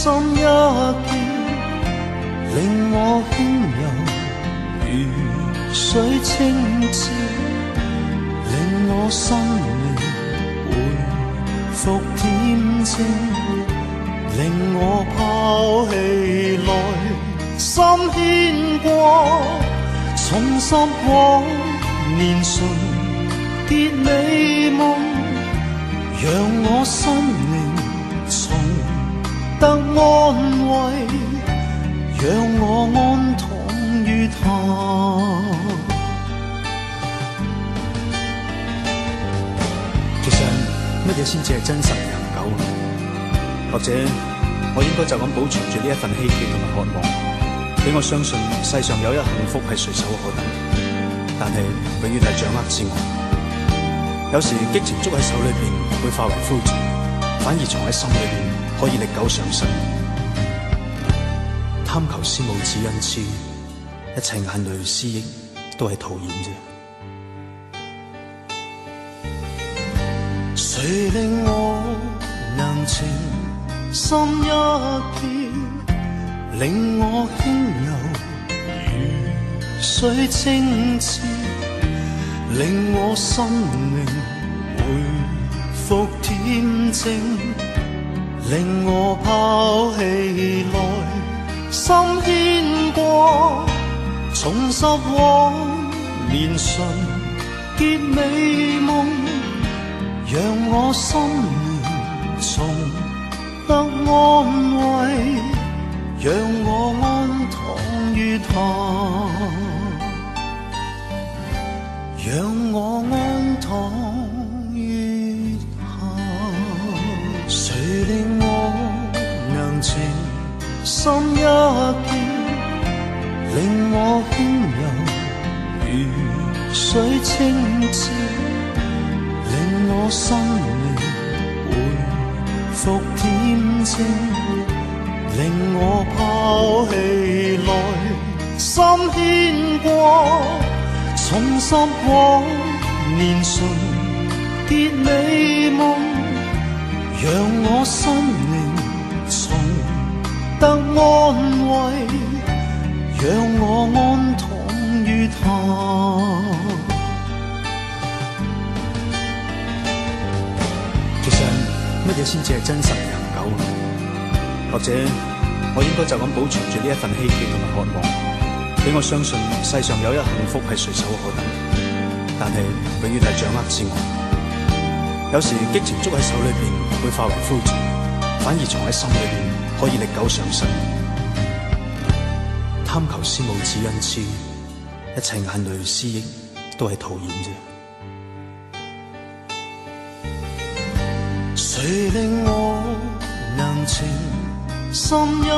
心一見，令我輕柔如水清澈，令我生命回復恬靜，令我拋棄來心牽掛，重拾往年純潔美夢，讓我心靈重得安慰，讓我安躺於他。其實乜嘢先至係真實長久？或者我應該就咁保存住呢一份希冀同埋渴望，俾我相信世上有一幸福係隨手可得，但係永遠係掌握之外。有時激情捉喺手裏邊會化為灰燼，反而藏喺心裏邊可以歷久常新。貪求師母之恩賜，一切眼淚思憶都係徒然啫。誰令我能情深一片，令我輕柔如水清澈，令我心靈回復恬靜，令我拋棄來心牽掛，重拾往年純潔美夢，讓我心靈重得安慰，讓我安躺於他，讓我安躺於他。誰令我能情深一見，令我輕柔如水清澈，令我生命回復恬靜，令我拋棄來心牽掛，重拾往年純潔美夢，讓我心靈重得安慰，讓我安躺於他。其實乜嘢先至係真實長久？或者我應該就咁保存住呢一份希冀同埋渴望，俾我相信世上有一幸福係隨手可得，但係永遠係掌握之外。有時激情捉喺手裏邊會化為灰燼，反而藏喺心裏邊可以歷久常新。貪求師母之恩賜，一切眼淚思憶都係徒然啫。誰令我能情深一